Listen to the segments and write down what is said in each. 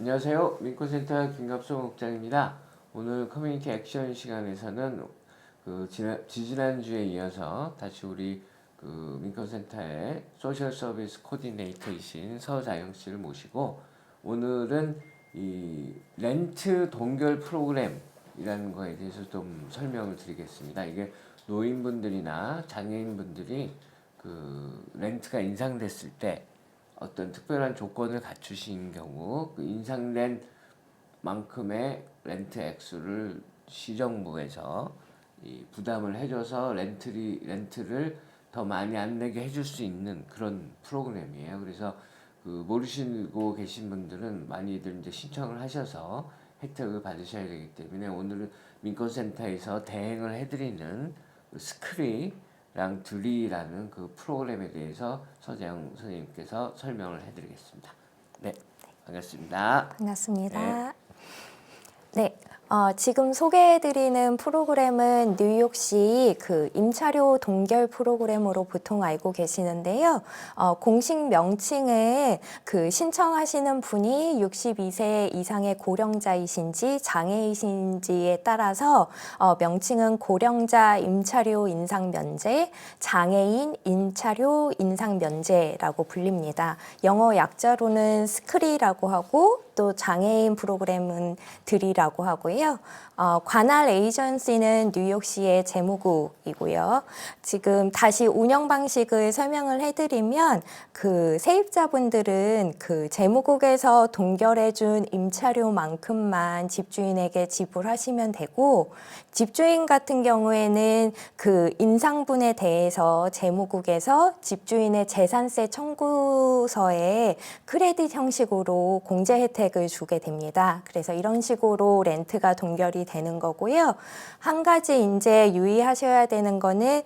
안녕하세요. 민코센터 김갑송 국장입니다. 오늘 커뮤니티 액션 시간에서는 지지난주에 이어서 다시 우리 민코센터의 소셜 서비스 코디네이터이신 서자영 씨를 모시고 오늘은 이 렌트 동결 프로그램이라는 거에 대해서 좀 설명을 드리겠습니다. 이게 노인분들이나 장애인분들이 렌트가 인상됐을 때 어떤 특별한 조건을 갖추신 경우 그 인상된 만큼의 렌트 액수를 시정부에서 부담을 해줘서 렌트를 더 많이 안 내게 해줄 수 있는 그런 프로그램이에요. 그래서 모르시고 계신 분들은 많이들 이제 신청을 하셔서 혜택을 받으셔야 되기 때문에 오늘은 민권센터에서 대행을 해드리는 스크리랑 드리라는 그 프로그램에 대해서 서재영 선생님께서 설명을 해드리겠습니다. 네, 반갑습니다. 반갑습니다. 네, 지금 소개해드리는 프로그램은 뉴욕시 임차료 동결 프로그램으로 보통 알고 계시는데요. 공식 명칭은 신청하시는 분이 62세 이상의 고령자이신지 장애이신지에 따라서 명칭은 고령자 임차료 인상 면제, 장애인 임차료 인상 면제라고 불립니다. 영어 약자로는 스크리라고 하고 또 장애인 프로그램은 드리라고 하고요. 관할 에이전시는 뉴욕시의 재무국이고요. 지금 다시 운영 방식을 설명을 해드리면 세입자분들은 재무국에서 동결해준 임차료만큼만 집주인에게 지불하시면 되고, 집주인 같은 경우에는 인상분에 대해서 재무국에서 집주인의 재산세 청구서에 크레딧 형식으로 공제 혜택을 주게 됩니다. 그래서 이런 식으로 렌트가 동결이 되는 거고요. 한 가지 이제 유의하셔야 되는 거는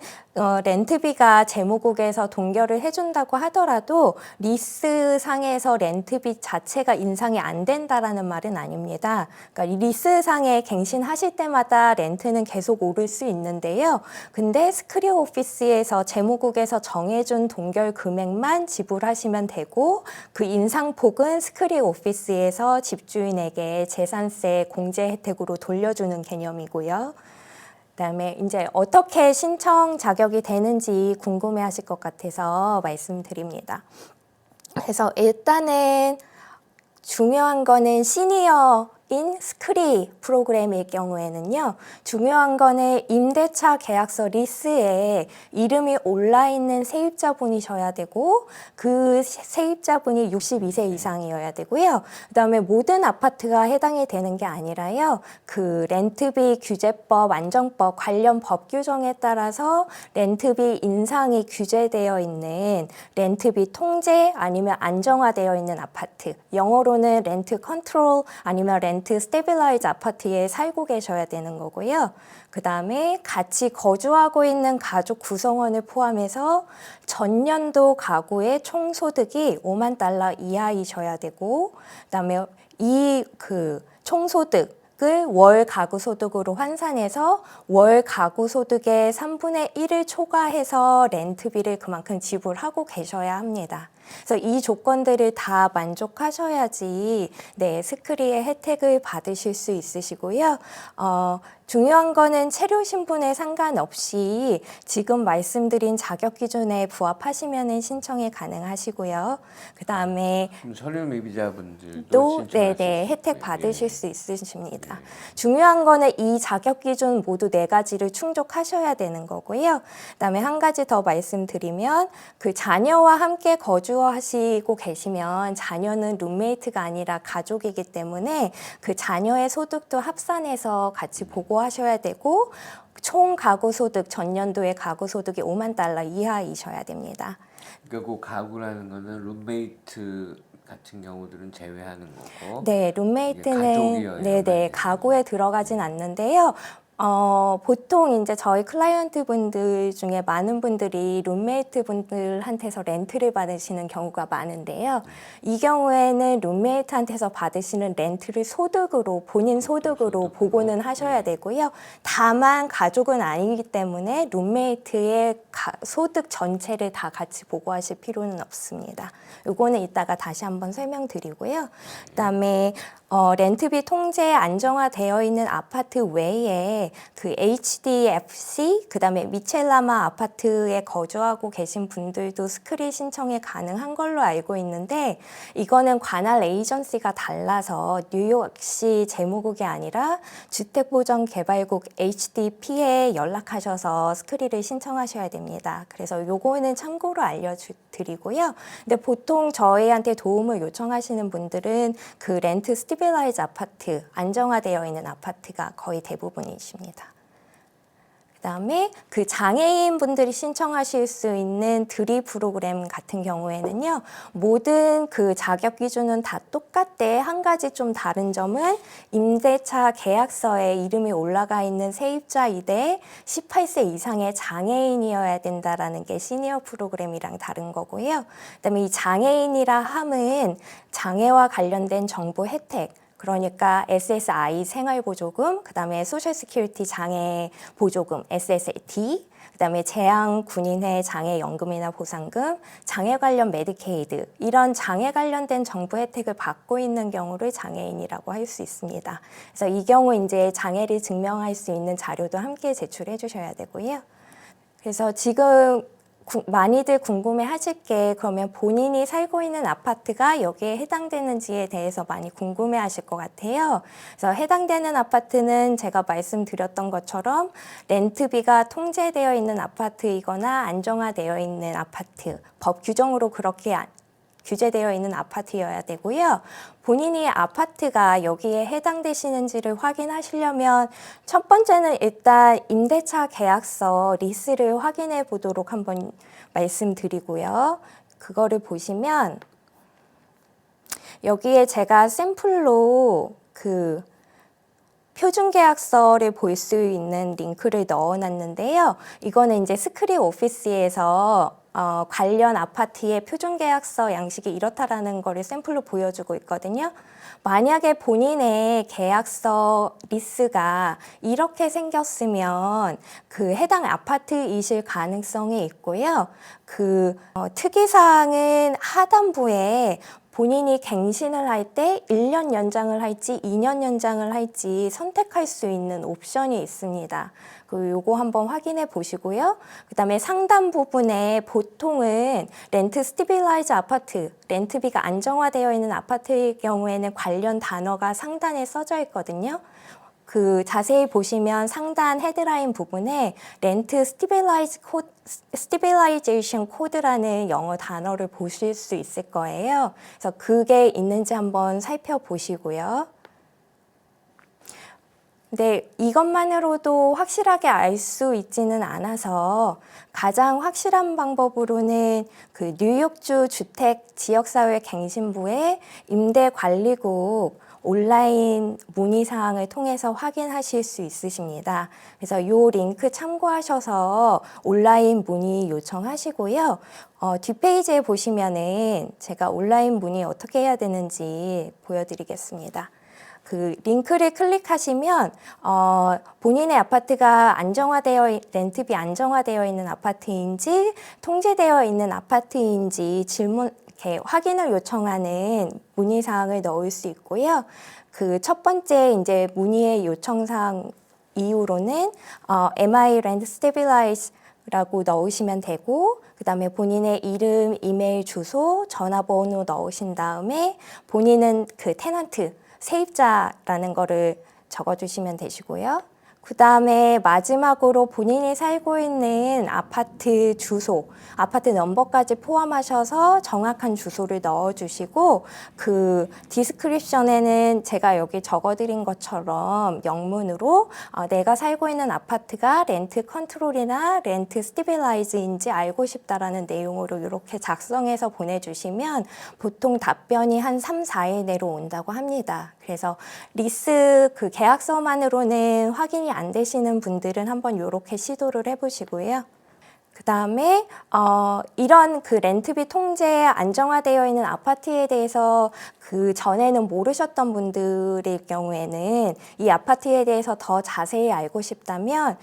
렌트비가 재무국에서 동결을 해준다고 하더라도 리스상에서 렌트비 자체가 인상이 안 된다라는 말은 아닙니다. 그러니까 리스상에 갱신하실 때마다 렌트는 계속 오를 수 있는데요. 근데 스크리 오피스에서 재무국에서 정해준 동결 금액만 지불하시면 되고, 그 인상폭은 스크리 오피스에서 집주인에게 재산세 공제 혜택으로 돌려주는 개념이고요. 그다음에 이제 어떻게 신청 자격이 되는지 궁금해 하실 것 같아서 말씀드립니다. 그래서 일단은 중요한 거는 시니어인 스크리 프로그램일 경우에는요, 중요한 거는 임대차 계약서 리스에 이름이 올라있는 세입자분이셔야 되고, 그 세입자분이 62세 이상이어야 되고요. 그 다음에 모든 아파트가 해당이 되는 게 아니라요, 렌트비 규제법, 안정법 관련 법 규정에 따라서 렌트비 인상이 규제되어 있는 렌트비 통제 아니면 안정화되어 있는 아파트, 영어로는 렌트 컨트롤 아니면 렌트 스테빌라이즈 아파트에 살고 계셔야 되는 거고요. 그 다음에 같이 거주하고 있는 가족 구성원을 포함해서 전년도 가구의 총소득이 $50,000 이하이셔야 되고, 그 다음에 총소득을 월 가구 소득으로 환산해서 월 가구 소득의 3분의 1을 초과해서 렌트비를 그만큼 지불하고 계셔야 합니다. 그래서 이 조건들을 다 만족하셔야지 스크리의 혜택을 받으실 수 있으시고요. 중요한 거는 체류 신분에 상관없이 지금 말씀드린 자격 기준에 부합하시면 신청이 가능하시고요. 그 다음에 서류 미비자분들도 또 신청하실 수 혜택 있고요. 받으실 수 있으십니다. 중요한 거는 이 자격 기준 모두 4가지를 충족하셔야 되는 거고요. 그다음에 한 가지 더 말씀드리면 자녀와 함께 거주하시고 계시면 자녀는 룸메이트가 아니라 가족이기 때문에 자녀의 소득도 합산해서 같이 보고하셔야 되고, 총 가구 소득, 전년도의 가구 소득이 $50,000 이하이셔야 됩니다. 그러니까 그 가구라는 거는 룸메이트 같은 경우들은 제외하는 거고, 네, 가족이어야만 룸메이트는 가구에 들어가진 않는데요. 보통 이제 저희 클라이언트 분들 중에 많은 분들이 룸메이트 분들한테서 렌트를 받으시는 경우가 많은데요. 이 경우에는 룸메이트한테서 받으시는 렌트를 소득으로, 본인 소득으로 보고는 하셔야 되고요. 다만 가족은 아니기 때문에 룸메이트의 소득 전체를 다 같이 보고하실 필요는 없습니다. 요거는 이따가 다시 한번 설명드리고요. 그다음에 렌트비 통제 안정화되어 있는 아파트 외에 그 HDFC, 그다음에 미첼라마 아파트에 거주하고 계신 분들도 스크린 신청이 가능한 걸로 알고 있는데, 이거는 관할 에이전시가 달라서 뉴욕시 재무국이 아니라 주택보전개발국 HDP에 연락하셔서 스크린을 신청하셔야 됩니다. 그래서 요거는 참고로 알려드리고요. 근데 보통 저희한테 도움을 요청하시는 분들은 그 렌트 스테빌라이즈 아파트, 안정화되어 있는 아파트가 거의 대부분이십니다. 그다음에 그 장애인 분들이 신청하실 수 있는 드리 프로그램 같은 경우에는요, 모든 그 자격 기준은 다 똑같대. 한 가지 좀 다른 점은 임대차 계약서에 이름이 올라가 있는 세입자이되 18세 이상의 장애인이어야 된다라는 게 시니어 프로그램이랑 다른 거고요. 그다음에 이 장애인이라 함은 장애와 관련된 정부 혜택, 그러니까 SSI 생활보조금, 그다음에 소셜시큐리티 장애 보조금 SST, 그다음에 재향군인회 장애연금이나 보상금, 장애 관련 메디케이드, 이런 장애 관련된 정부 혜택을 받고 있는 경우를 장애인이라고 할 수 있습니다. 그래서 이 경우 이제 장애를 증명할 수 있는 자료도 함께 제출해 주셔야 되고요. 그래서 지금 많이들 궁금해 하실 게, 그러면 본인이 살고 있는 아파트가 여기에 해당되는지에 대해서 많이 궁금해 하실 것 같아요. 그래서 해당되는 아파트는 제가 말씀드렸던 것처럼 렌트비가 통제되어 있는 아파트이거나 안정화되어 있는 아파트, 법 규정으로 그렇게 규제되어 있는 아파트여야 되고요. 본인이 아파트가 여기에 해당되시는지를 확인하시려면 첫 번째는 일단 임대차 계약서 리스를 확인해 보도록 한번 말씀드리고요. 그거를 보시면 여기에 제가 샘플로 그 표준계약서를 볼 수 있는 링크를 넣어놨는데요. 이거는 이제 스크린 오피스에서 관련 아파트의 표준계약서 양식이 이렇다라는 거를 샘플로 보여주고 있거든요. 만약에 본인의 계약서 리스가 이렇게 생겼으면 그 해당 아파트이실 가능성이 있고요. 그 특이사항은 하단부에 본인이 갱신을 할 때 1년 연장을 할지 2년 연장을 할지 선택할 수 있는 옵션이 있습니다. 요거 한번 확인해 보시고요. 그다음에 상단 부분에 보통은 렌트 스테빌라이즈 아파트, 렌트비가 안정화되어 있는 아파트의 경우에는 관련 단어가 상단에 써져 있거든요. 자세히 보시면 상단 헤드라인 부분에 렌트 스테빌라이제이션 코드라는 영어 단어를 보실 수 있을 거예요. 그래서 그게 있는지 한번 살펴보시고요. 근데 이것만으로도 확실하게 알 수 있지는 않아서 가장 확실한 방법으로는 그 뉴욕주 주택지역사회갱신부의 임대관리국 온라인 문의사항을 통해서 확인하실 수 있으십니다. 그래서 이 링크 참고하셔서 온라인 문의 요청하시고요. 뒷페이지에 보시면은 제가 온라인 문의 어떻게 해야 되는지 보여드리겠습니다. 그 링크를 클릭하시면 본인의 아파트가 렌트비 안정화되어 있는 아파트인지 통제되어 있는 아파트인지 이렇게 확인을 요청하는 문의사항을 넣을 수 있고요. 그 첫 번째 이제 문의의 요청사항 이후로는 Am I rent stabilized? 라고 넣으시면 되고, 그 다음에 본인의 이름, 이메일 주소, 전화번호 넣으신 다음에 본인은 그 테넌트, 세입자라는 거를 적어주시면 되시고요. 그 다음에 마지막으로 본인이 살고 있는 아파트 주소, 아파트 넘버까지 포함하셔서 정확한 주소를 넣어주시고, 그 디스크립션에는 제가 여기 적어드린 것처럼 영문으로 내가 살고 있는 아파트가 렌트 컨트롤이나 렌트 스테빌라이즈인지 알고 싶다라는 내용으로 이렇게 작성해서 보내주시면 보통 답변이 한 3, 4일 내로 온다고 합니다. 그래서 리스 그 계약서만으로는 확인이 안 되시는 분들은 한번 이렇게 시도를 해보시고요. 그 다음에 이런 그 렌트비 통제 안정화되어 있는 아파트에 대해서 그 전에는 모르셨던 분들의 경우에는 이 아파트에 대해서 더 자세히 알고 싶다면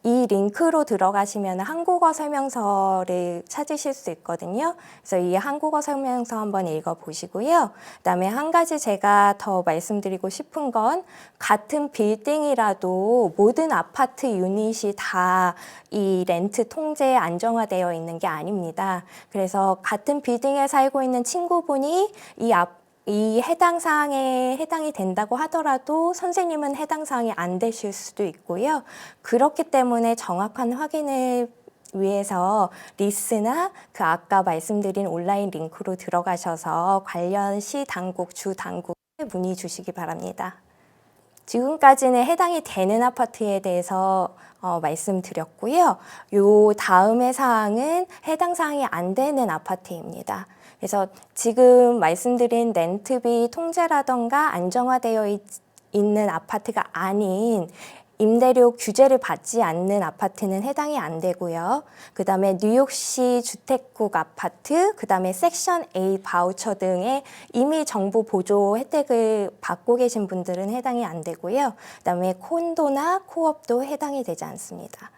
이 링크로 들어가시면 한국어 설명서를 찾으실 수 있거든요. 그래서 이 한국어 설명서 한번 읽어보시고요. 그다음에 한 가지 제가 더 말씀드리고 싶은 건 같은 빌딩이라도 모든 아파트 유닛이 다 이 렌트 통제에 안정화되어 있는 게 아닙니다. 그래서 같은 빌딩에 살고 있는 친구분이 이 해당 사항에 해당이 된다고 하더라도 선생님은 해당 사항이 안 되실 수도 있고요. 그렇기 때문에 정확한 확인을 위해서 리스나 그 아까 말씀드린 온라인 링크로 들어가셔서 관련 시 당국, 주 당국에 문의 주시기 바랍니다. 지금까지는 해당이 되는 아파트에 대해서 말씀드렸고요. 요 다음의 사항은 해당 사항이 안 되는 아파트입니다. 그래서 지금 말씀드린 렌트비 통제라던가 안정화되어 있는 아파트가 아닌 임대료 규제를 받지 않는 아파트는 해당이 안 되고요. 그 다음에 뉴욕시 주택국 아파트, 그 다음에 섹션 A 바우처 등의 이미 정부 보조 혜택을 받고 계신 분들은 해당이 안 되고요. 그 다음에 콘도나 코업도 해당이 되지 않습니다.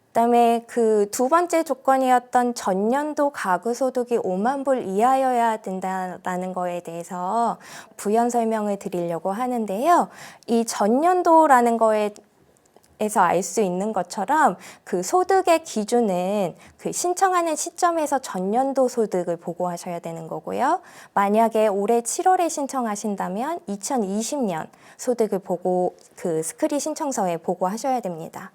그다음에 그 두 번째 조건이었던 전년도 가구 소득이 5만 불 이하여야 된다라는 거에 대해서 부연 설명을 드리려고 하는데요. 이 전년도라는 거에서 알 수 있는 것처럼 그 소득의 기준은 그 신청하는 시점에서 전년도 소득을 보고하셔야 되는 거고요. 만약에 올해 7월에 신청하신다면 2020년 소득을 보고 그 스크리 신청서에 보고하셔야 됩니다.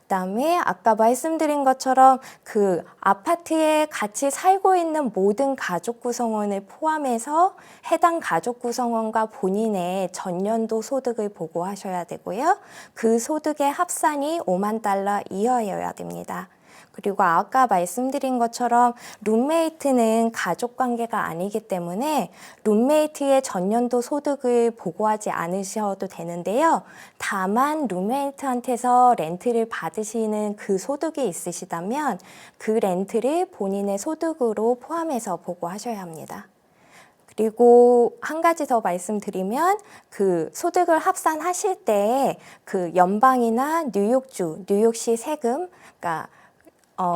그다음에 아까 말씀드린 것처럼 그 아파트에 같이 살고 있는 모든 가족 구성원을 포함해서 해당 가족 구성원과 본인의 전년도 소득을 보고하셔야 되고요. 그 소득의 합산이 5만 달러 이하여야 됩니다. 그리고 아까 말씀드린 것처럼 룸메이트는 가족 관계가 아니기 때문에 룸메이트의 전년도 소득을 보고하지 않으셔도 되는데요. 다만 룸메이트한테서 렌트를 받으시는 그 소득이 있으시다면 그 렌트를 본인의 소득으로 포함해서 보고하셔야 합니다. 그리고 한 가지 더 말씀드리면 그 소득을 합산하실 때 그 연방이나 뉴욕주, 뉴욕시 세금, 그러니까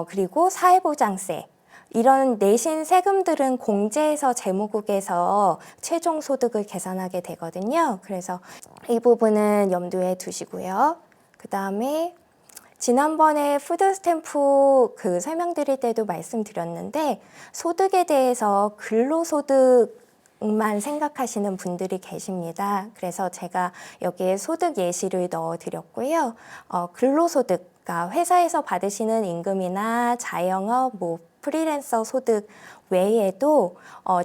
그리고 사회보장세 이런 내신 세금들은 공제해서 재무국에서 최종 소득을 계산하게 되거든요. 그래서 이 부분은 염두에 두시고요. 그 다음에 지난번에 푸드스탬프 그 설명드릴 때도 말씀드렸는데 소득에 대해서 근로소득만 생각하시는 분들이 계십니다. 그래서 제가 여기에 소득 예시를 넣어드렸고요. 근로소득, 그러니까 회사에서 받으시는 임금이나 자영업, 프리랜서 소득 외에도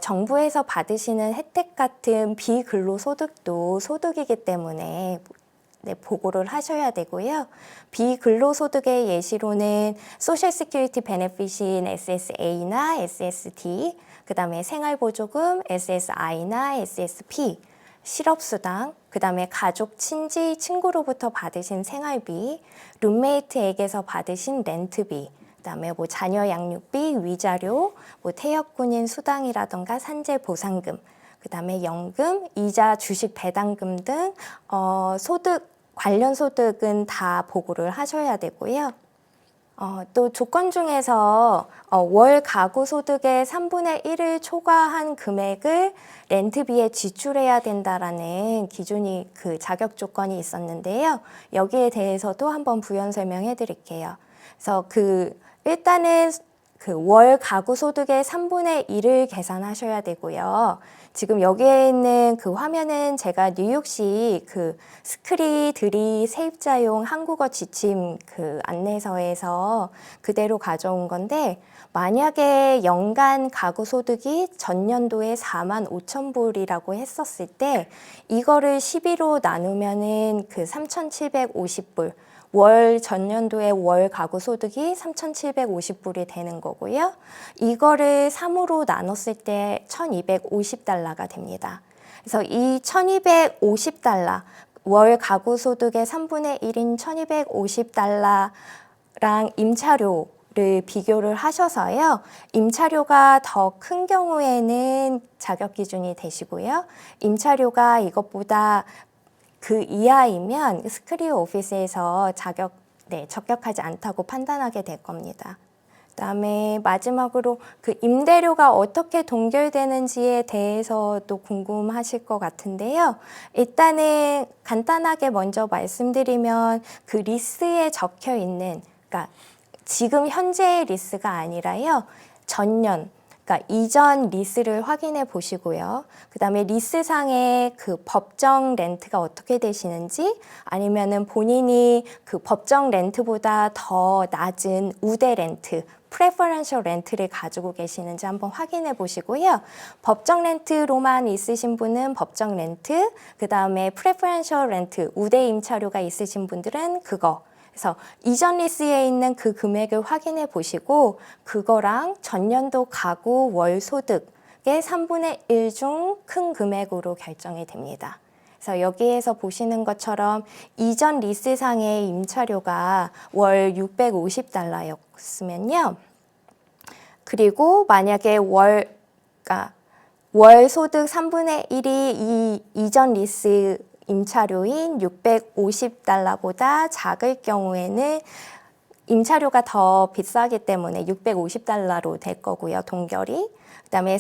정부에서 받으시는 혜택 같은 비근로소득도 소득이기 때문에 보고를 하셔야 되고요. 비근로소득의 예시로는 소셜 시큐리티 베네핏인 SSA나 SSD, 그 다음에 생활보조금 SSI나 SSP, 실업수당, 그 다음에 가족, 친지, 친구로부터 받으신 생활비, 룸메이트에게서 받으신 렌트비, 그 다음에 자녀 양육비, 위자료, 퇴역군인 수당이라던가 산재 보상금, 그 다음에 연금, 이자, 주식 배당금 등 관련 소득은 다 보고를 하셔야 되고요. 또 조건 중에서 월 가구 소득의 3분의 1을 초과한 금액을 렌트비에 지출해야 된다라는 기준이 그 자격 조건이 있었는데요. 여기에 대해서도 한번 부연 설명해 드릴게요. 그래서 일단은 월 가구 소득의 3분의 1을 계산하셔야 되고요. 지금 여기에 있는 그 화면은 제가 뉴욕시 스크리 들이 세입자용 한국어 지침 안내서에서 그대로 가져온 건데 만약에 연간 가구 소득이 전년도에 4만 5천 불이라고 했었을 때 이거를 12로 나누면은 3,750불 전년도의 월 가구 소득이 3,750불이 되는 거고요. 이거를 3으로 나눴을 때 1,250달러가 됩니다. 그래서 이 1250달러, 월 가구 소득의 3분의 1인 1250달러랑 임차료를 비교를 하셔서요. 임차료가 더 큰 경우에는 자격 기준이 되시고요. 임차료가 이것보다 그 이하이면 스크리오 오피스에서 적격하지 않다고 판단하게 될 겁니다. 그다음에 마지막으로 그 임대료가 어떻게 동결되는지에 대해서도 궁금하실 것 같은데요. 일단은 간단하게 먼저 말씀드리면 그 리스에 적혀 있는, 그러니까 지금 현재의 리스가 아니라요. 전년, 그러니까 이전 리스를 확인해 보시고요. 그다음에 리스상의 그 법정 렌트가 어떻게 되시는지, 아니면은 본인이 그 법정 렌트보다 더 낮은 우대 렌트, 프레퍼런셜 렌트를 가지고 계시는지 한번 확인해 보시고요. 법정 렌트로만 있으신 분은 법정 렌트, 그다음에 프레퍼런셜 렌트, 우대 임차료가 있으신 분들은 그거. 그래서 이전 리스에 있는 그 금액을 확인해 보시고 그거랑 전년도 가구 월 소득의 3분의 1 중 큰 금액으로 결정이 됩니다. 그래서 여기에서 보시는 것처럼 이전 리스상의 임차료가 월 650달러였으면요. 그리고 만약에 그러니까 월 소득 3분의 1이 이 이전 리스 임차료인 650달러보다 작을 경우에는 임차료가 더 비싸기 때문에 650달러로 될 거고요, 동결이. 그다음에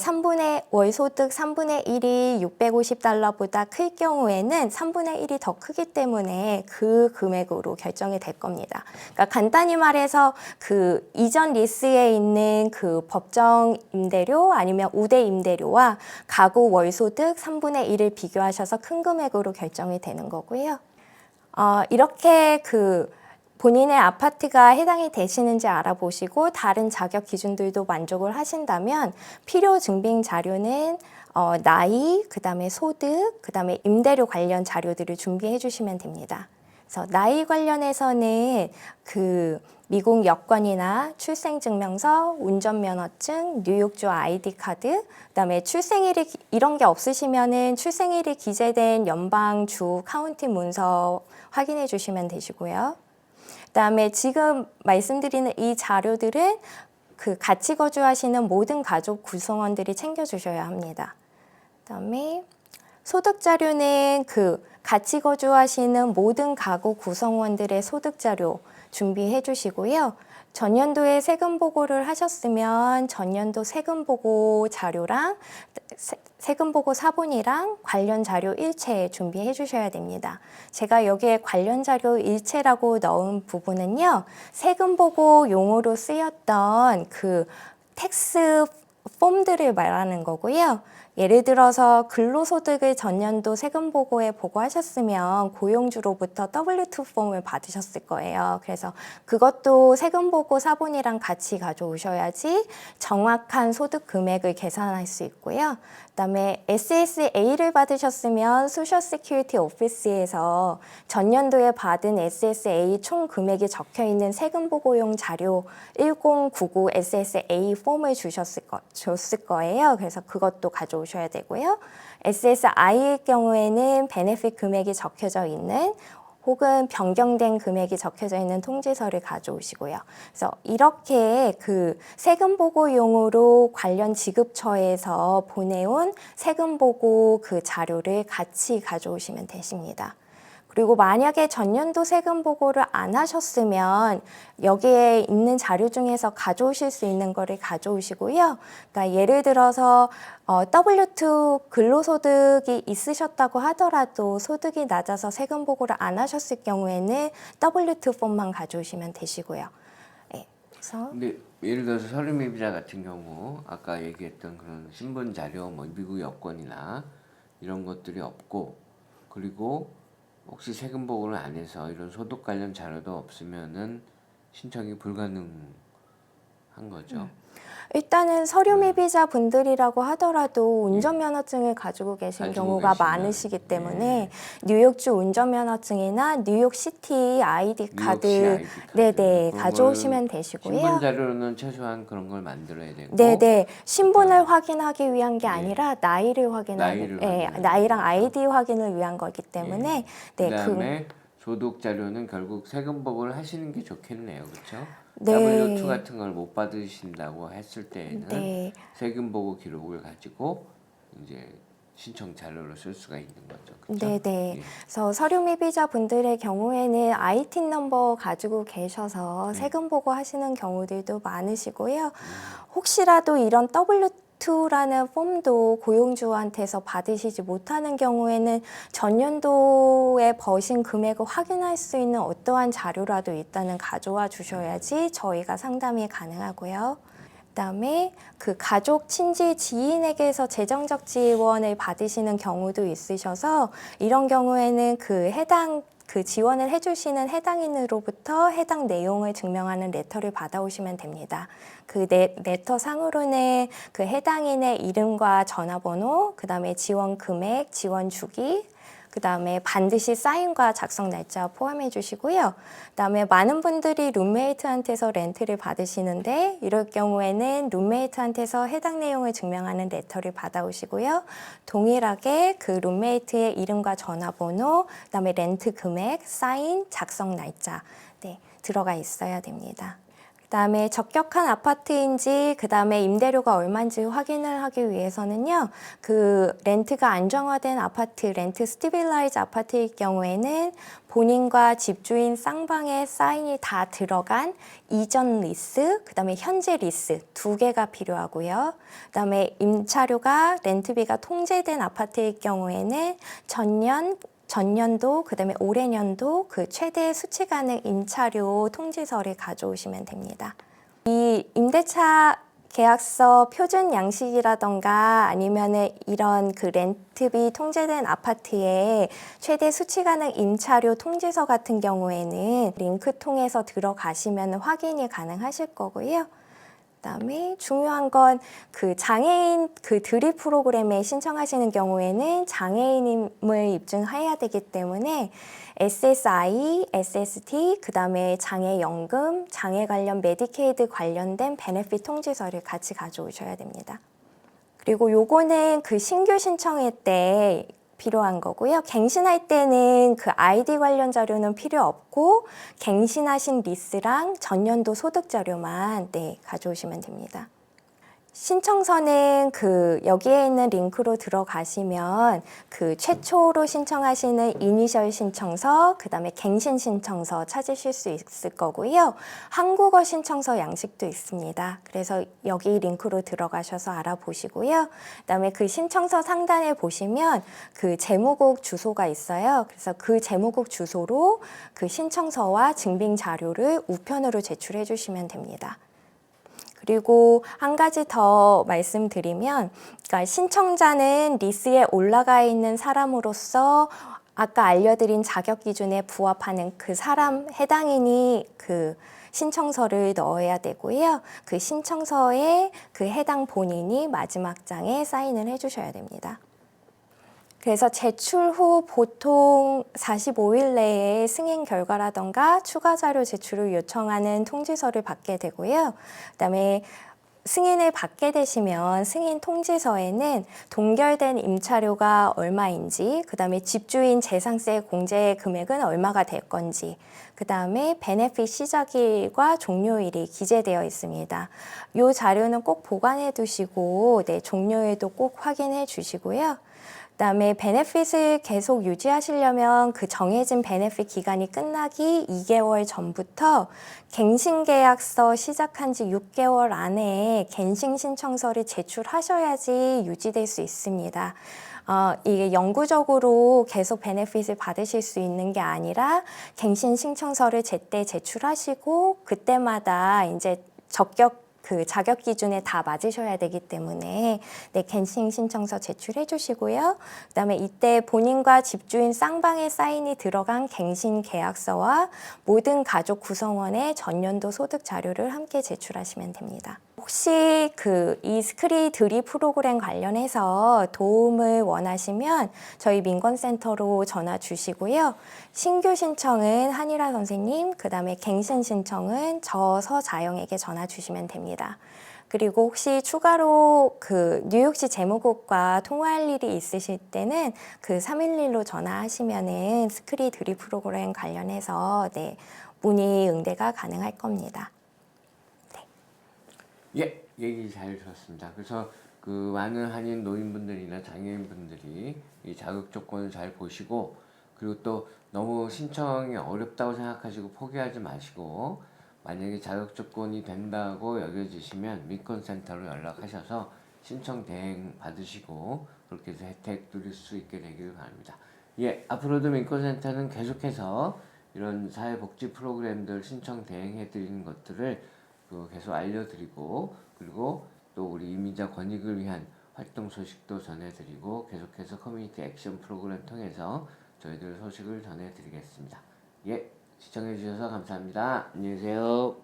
월 소득 3분의 1이 650달러보다 클 경우에는 3분의 1이 더 크기 때문에 그 금액으로 결정이 될 겁니다. 그러니까 간단히 말해서 그 이전 리스에 있는 그 법정 임대료 아니면 우대 임대료와 가구 월 소득 3분의 1을 비교하셔서 큰 금액으로 결정이 되는 거고요. 이렇게 그 본인의 아파트가 해당이 되시는지 알아보시고 다른 자격 기준들도 만족을 하신다면 필요 증빙 자료는 나이, 그다음에 소득, 그다음에 임대료 관련 자료들을 준비해 주시면 됩니다. 그래서 나이 관련해서는 그 미국 여권이나 출생증명서, 운전면허증, 뉴욕주 아이디 카드, 그다음에 출생일이 이런 게 없으시면은 출생일이 기재된 연방, 주, 카운티 문서 확인해 주시면 되시고요. 그다음에 지금 말씀드리는 이 자료들은 그 같이 거주하시는 모든 가족 구성원들이 챙겨주셔야 합니다. 그다음에 소득 자료는 그 같이 거주하시는 모든 가구 구성원들의 소득 자료 준비해 주시고요. 전년도에 세금 보고를 하셨으면 전년도 세금 보고 자료랑 세금 보고 사본이랑 관련 자료 일체 준비해 주셔야 됩니다. 제가 여기에 관련 자료 일체라고 넣은 부분은요. 세금 보고 용어로 쓰였던 그 텍스 폼들을 말하는 거고요. 예를 들어서 근로소득을 전년도 세금 보고에 보고하셨으면 고용주로부터 W2 폼을 받으셨을 거예요. 그래서 그것도 세금 보고 사본이랑 같이 가져오셔야지 정확한 소득 금액을 계산할 수 있고요. 그다음에 SSA를 받으셨으면 소셜 시큐리티 오피스에서 전년도에 받은 SSA 총 금액이 적혀 있는 세금 보고용 자료 1099 SSA 폼을 줬을 거예요. 그래서 그것도 가져오셔야 되고요. SSI의 경우에는 베네핏 금액이 적혀져 있는 혹은 변경된 금액이 적혀져 있는 통지서를 가져오시고요. 그래서 이렇게 그 세금 보고용으로 관련 지급처에서 보내온 세금 보고 그 자료를 같이 가져오시면 되십니다. 그리고 만약에 전년도 세금 보고를 안 하셨으면 여기에 있는 자료 중에서 가져오실 수 있는 거를 가져오시고요. 그러니까 예를 들어서 W2 근로소득이 있으셨다고 하더라도 소득이 낮아서 세금 보고를 안 하셨을 경우에는 W2 폼만 가져오시면 되시고요. 네, 그래서 근데 예를 들어서 서류미비자 같은 경우 아까 얘기했던 그런 신분 자료, 뭐 미국 여권이나 이런 것들이 없고, 그리고 혹시 세금 보고를 안 해서 이런 소득 관련 자료도 없으면은 신청이 불가능한 거죠. 일단은 서류 미비자 분들이라고 하더라도 운전면허증을 가지고 계신 가지고 경우가 계시면, 많으시기 때문에 뉴욕주 운전면허증이나 뉴욕시티 아이디 카드, 뉴욕시 아이디 카드. 네네, 그런 가져오시면 걸 되시고요. 신분 자료는 최소한 그런 걸 만들어야 되고. 네네, 신분을 확인하기 위한 게 예. 아니라 나이를 확인하기, 나이를 예, 확인하는 나이랑 거죠. 아이디 확인을 위한 거기 때문에 네, 그다음에 소득 자료는 결국 세금복을 하시는 게 좋겠네요, 그렇죠? 네. W2 같은 걸 못 받으신다고 했을 때에는 네. 세금 보고 기록을 가지고 이제 신청 자료로 쓸 수가 있는 거죠, 그렇죠? 네네. 예. 그래서 서류 미비자 분들의 경우에는 ITIN 넘버 가지고 계셔서 세금 보고 하시는 경우들도 많으시고요. 혹시라도 이런 W2라는 폼도 고용주한테서 받으시지 못하는 경우에는 전년도에 버신 금액을 확인할 수 있는 어떠한 자료라도 일단은 가져와 주셔야지 저희가 상담이 가능하고요. 그다음에 그 가족, 친지, 지인에게서 재정적 지원을 받으시는 경우도 있으셔서 이런 경우에는 그 지원을 해주시는 해당인으로부터 해당 내용을 증명하는 레터를 받아오시면 됩니다. 그 레터 상으로는 그 해당인의 이름과 전화번호, 그다음에 지원 금액, 지원 주기, 그다음에 반드시 사인과 작성 날짜 포함해 주시고요. 그다음에 많은 분들이 룸메이트한테서 렌트를 받으시는데 이럴 경우에는 룸메이트한테서 해당 내용을 증명하는 레터를 받아오시고요. 동일하게 그 룸메이트의 이름과 전화번호, 그다음에 렌트 금액, 사인, 작성 날짜 네, 들어가 있어야 됩니다. 그다음에 적격한 아파트인지 그다음에 임대료가 얼마인지 확인을 하기 위해서는요. 그 렌트가 안정화된 아파트, 렌트 스티빌라이즈 아파트일 경우에는 본인과 집주인 쌍방의 사인이 다 들어간 이전 리스, 그다음에 현재 리스 두 개가 필요하고요. 그다음에 임차료가 렌트비가 통제된 아파트일 경우에는 전년도, 그다음에 올해년도 그 최대 수치 가능 임차료 통지서를 가져오시면 됩니다. 이 임대차 계약서 표준 양식이라던가 아니면은 이런 그 렌트비 통제된 아파트에 최대 수치 가능 임차료 통지서 같은 경우에는 링크 통해서 들어가시면 확인이 가능하실 거고요. 그다음에 중요한 건 그 장애인 그 드립 프로그램에 신청하시는 경우에는 장애인임을 입증해야 되기 때문에 SSI, SST, 그다음에 장애연금, 장애 관련 메디케이드 관련된 베네핏 통지서를 같이 가져오셔야 됩니다. 그리고 요거는 그 신규 신청일 때 필요한 거고요. 갱신할 때는 그 아이디 관련 자료는 필요 없고 갱신하신 리스랑 전년도 소득 자료만 네, 가져오시면 됩니다. 신청서는 그 여기에 있는 링크로 들어가시면 그 최초로 신청하시는 이니셜 신청서, 그다음에 갱신 신청서 찾으실 수 있을 거고요. 한국어 신청서 양식도 있습니다. 그래서 여기 링크로 들어가셔서 알아보시고요. 그다음에 그 신청서 상단에 보시면 그 재무국 주소가 있어요. 그래서 그 재무국 주소로 그 신청서와 증빙 자료를 우편으로 제출해 주시면 됩니다. 그리고 한 가지 더 말씀드리면, 그러니까 신청자는 리스에 올라가 있는 사람으로서 아까 알려드린 자격 기준에 부합하는 그 사람 해당인이 그 신청서를 넣어야 되고요. 그 신청서에 그 해당 본인이 마지막 장에 사인을 해주셔야 됩니다. 그래서 제출 후 보통 45일 내에 승인 결과라던가 추가 자료 제출을 요청하는 통지서를 받게 되고요. 그다음에 승인을 받게 되시면 승인 통지서에는 동결된 임차료가 얼마인지, 그다음에 집주인 재산세 공제 금액은 얼마가 될 건지, 그다음에 베네핏 시작일과 종료일이 기재되어 있습니다. 이 자료는 꼭 보관해 두시고 네, 종료일도 꼭 확인해 주시고요. 그다음에 베네핏을 계속 유지하시려면 그 정해진 베네핏 기간이 끝나기 2개월 전부터 갱신계약서 시작한 지 6개월 안에 갱신 신청서를 제출하셔야지 유지될 수 있습니다. 이게 영구적으로 계속 베네핏을 받으실 수 있는 게 아니라 갱신 신청서를 제때 제출하시고 그때마다 이제 그 자격 기준에 다 맞으셔야 되기 때문에 네, 갱신 신청서 제출해 주시고요. 그다음에 이때 본인과 집주인 쌍방의 사인이 들어간 갱신 계약서와 모든 가족 구성원의 전년도 소득 자료를 함께 제출하시면 됩니다. 혹시 이 스크리 드리 프로그램 관련해서 도움을 원하시면 저희 민권센터로 전화 주시고요. 신규 신청은 한일아 선생님, 그 다음에 갱신 신청은 저 서자영에게 전화 주시면 됩니다. 그리고 혹시 추가로 뉴욕시 재무국과 통화할 일이 있으실 때는 311로 전화하시면은 스크리 드리 프로그램 관련해서 네, 문의 응대가 가능할 겁니다. 예, 얘기 잘 들었습니다. 그래서 많은 한인 노인분들이나 장애인분들이 이 자격 조건을 잘 보시고, 그리고 또 너무 신청이 어렵다고 생각하시고 포기하지 마시고, 만약에 자격 조건이 된다고 여겨지시면 민권센터로 연락하셔서 신청 대행 받으시고 그렇게 해서 혜택 누릴 수 있게 되길 바랍니다. 예, 앞으로도 민권센터는 계속해서 이런 사회복지 프로그램들 신청 대행해 드리는 것들을 계속 알려드리고, 그리고 또 우리 이민자 권익을 위한 활동 소식도 전해드리고, 계속해서 커뮤니티 액션 프로그램 통해서 저희들 소식을 전해드리겠습니다. 예, 시청해주셔서 감사합니다. 안녕히 계세요.